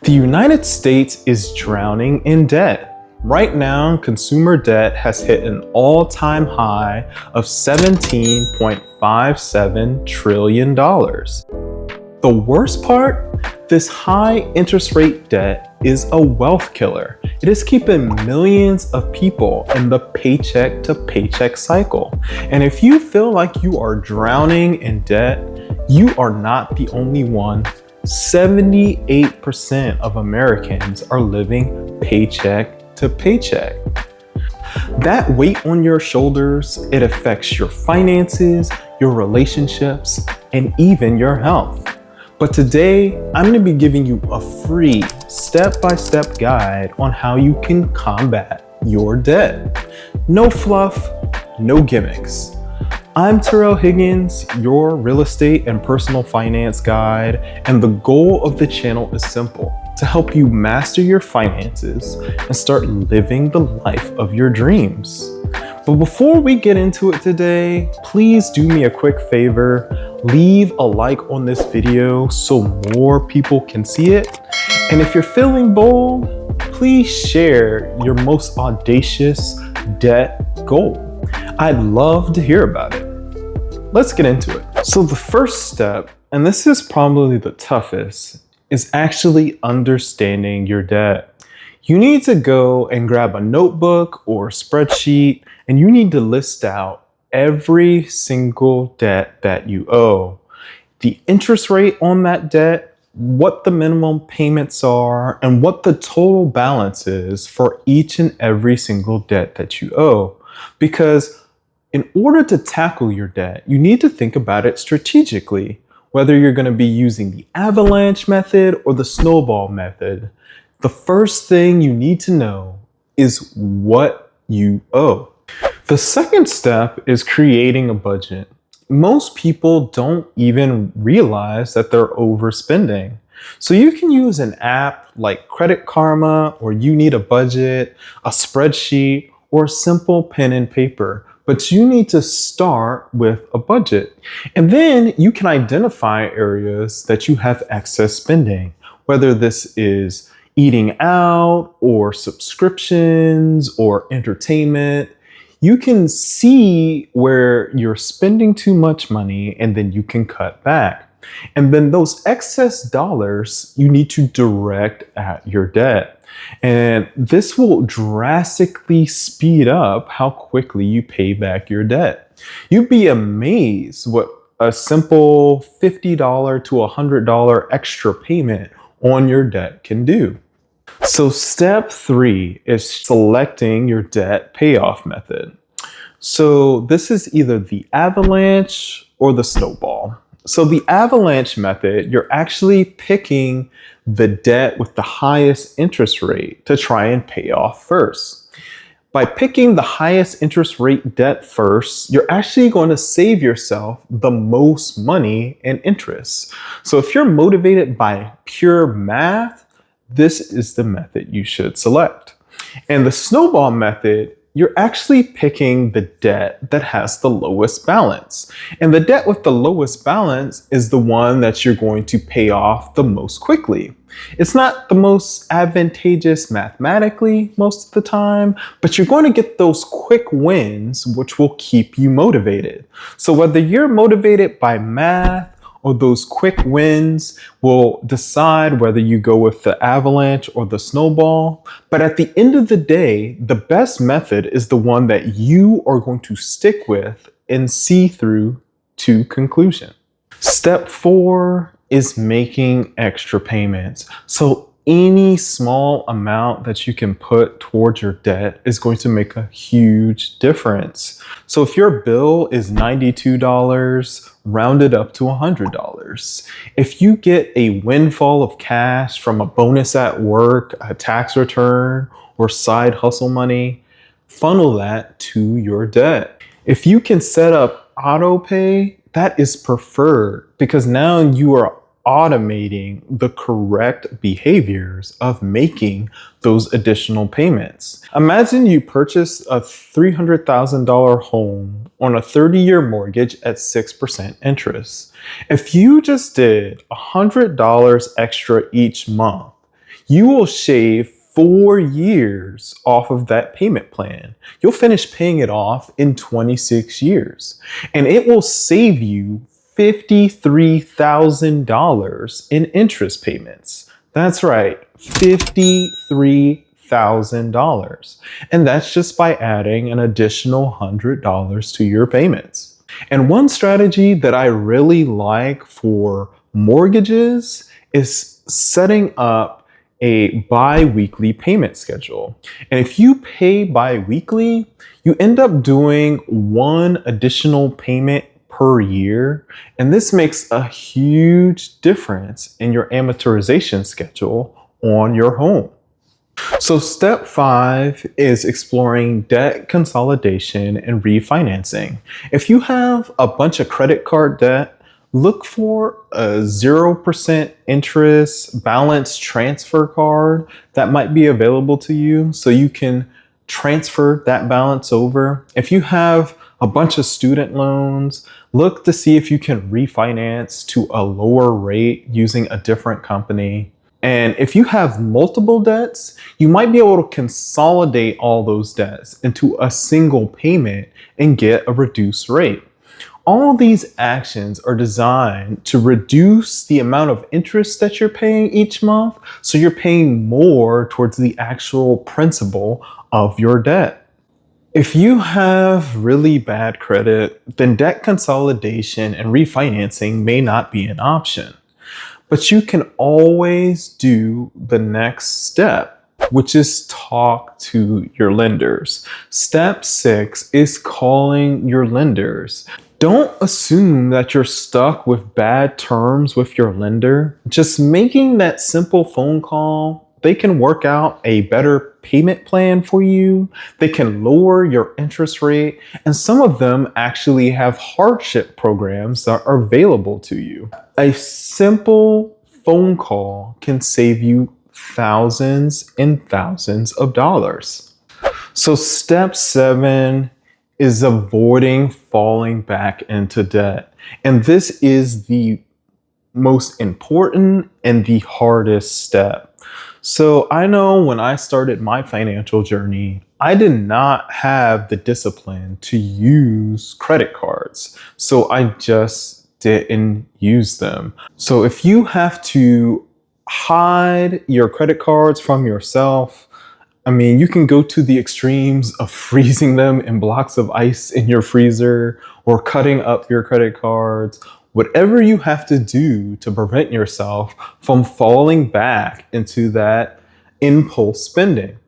The United States is drowning in debt. Right now, consumer debt has hit an all-time high of $17.57 trillion. The worst part? This high interest rate debt is a wealth killer. It is keeping millions of people in the paycheck to paycheck cycle. And if you feel like you are drowning in debt, you are not the only one. 78% of Americans are living paycheck to paycheck. That weight on your shoulders, it affects your finances, your relationships, and even your health. But today, I'm going to be giving you a free step-by-step guide on how you can combat your debt. No fluff, no gimmicks. I'm Terrell Higgins, your real estate and personal finance guide, and the goal of the channel is simple: to help you master your finances and start living the life of your dreams. But before we get into it today, please do me a quick favor. Leave a like on this video so more people can see it. And if you're feeling bold, please share your most audacious debt goal. I'd love to hear about it. Let's get into it. So the first step, and this is probably the toughest, is actually understanding your debt. You need to go and grab a notebook or a spreadsheet, and you need to list out every single debt that you owe, the interest rate on that debt, what the minimum payments are, and what the total balance is for each and every single debt that you owe. Because in order to tackle your debt, you need to think about it strategically, whether you're going to be using the Avalanche method or the Snowball method. The first thing you need to know is what you owe. The second step is creating a budget. Most people don't even realize that they're overspending. So you can use an app like Credit Karma, or You Need a Budget, a spreadsheet, or a simple pen and paper. But you need to start with a budget. And then you can identify areas that you have excess spending, whether this is eating out or subscriptions or entertainment. You can see where you're spending too much money, and then you can cut back. And then those excess dollars you need to direct at your debt. And this will drastically speed up how quickly you pay back your debt. You'd be amazed what a simple $50 to $100 extra payment on your debt can do. So step 3 is selecting your debt payoff method. So this is either the Avalanche or the Snowball. So the Avalanche method, you're actually picking the debt with the highest interest rate to try and pay off first. By picking the highest interest rate debt first, you're actually going to save yourself the most money in interest. So if you're motivated by pure math, this is the method you should select. And the Snowball method, you're actually picking the debt that has the lowest balance. And the debt with the lowest balance is the one that you're going to pay off the most quickly. It's not the most advantageous mathematically most of the time, but you're going to get those quick wins, which will keep you motivated. So whether you're motivated by math or those quick wins will decide whether you go with the Avalanche or the Snowball. But at the end of the day, the best method is the one that you are going to stick with and see through to conclusion. Step 4 is making extra payments. So any small amount that you can put towards your debt is going to make a huge difference. So if your bill is $92, round it up to $100. If you get a windfall of cash from a bonus at work, a tax return, or side hustle money, funnel that to your debt. If you can set up auto pay, that is preferred, because now you are automating the correct behaviors of making those additional payments. Imagine you purchased a $300,000 home on a 30-year mortgage at 6% interest. If you just did $100 extra each month, you will shave 4 years off of that payment plan. You'll finish paying it off in 26 years, and it will save you $53,000 in interest payments. That's right, $53,000. And that's just by adding an additional $100 to your payments. And one strategy that I really like for mortgages is setting up a bi-weekly payment schedule. And if you pay bi-weekly, you end up doing one additional payment per year. And this makes a huge difference in your amortization schedule on your home. So step 5 is exploring debt consolidation and refinancing. If you have a bunch of credit card debt, look for a 0% interest balance transfer card that might be available to you so you can transfer that balance over. If you have a bunch of student loans, look to see if you can refinance to a lower rate using a different company. And if you have multiple debts, you might be able to consolidate all those debts into a single payment and get a reduced rate. All these actions are designed to reduce the amount of interest that you're paying each month, so you're paying more towards the actual principal of your debt. If you have really bad credit, then debt consolidation and refinancing may not be an option. But you can always do the next step, which is talk to your lenders. Step 6 is calling your lenders. Don't assume that you're stuck with bad terms with your lender. Just making that simple phone call, they can work out a better payment plan for you. They can lower your interest rate, and some of them actually have hardship programs that are available to you. A simple phone call can save you thousands and thousands of dollars. So step 7 is avoiding falling back into debt. And this is the most important and the hardest step. So I know when I started my financial journey, I did not have the discipline to use credit cards. So I just didn't use them. So if you have to hide your credit cards from yourself, I mean, you can go to the extremes of freezing them in blocks of ice in your freezer or cutting up your credit cards. Whatever you have to do to prevent yourself from falling back into that impulse spending.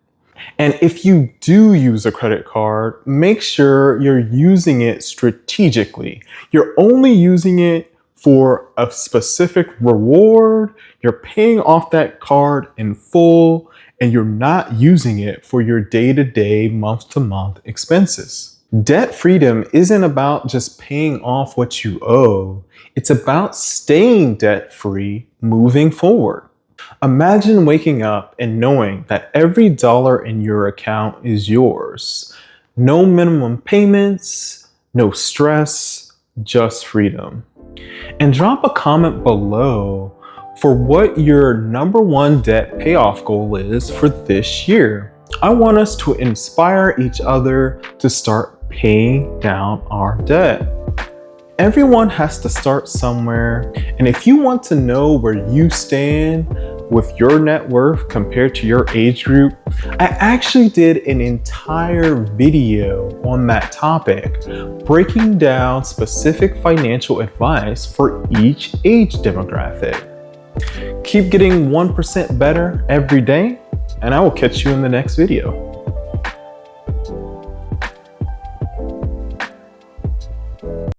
And if you do use a credit card, make sure you're using it strategically. You're only using it for a specific reward. You're paying off that card in full, and you're not using it for your day-to-day, month-to-month expenses. Debt freedom isn't about just paying off what you owe. It's about staying debt-free moving forward. Imagine waking up and knowing that every dollar in your account is yours. No minimum payments, no stress, just freedom. And drop a comment below for what your #1 debt payoff goal is for this year. I want us to inspire each other to start paying down our debt. Everyone has to start somewhere, and if you want to know where you stand with your net worth compared to your age group, I actually did an entire video on that topic, breaking down specific financial advice for each age demographic. Keep getting 1% better every day, and I will catch you in the next video.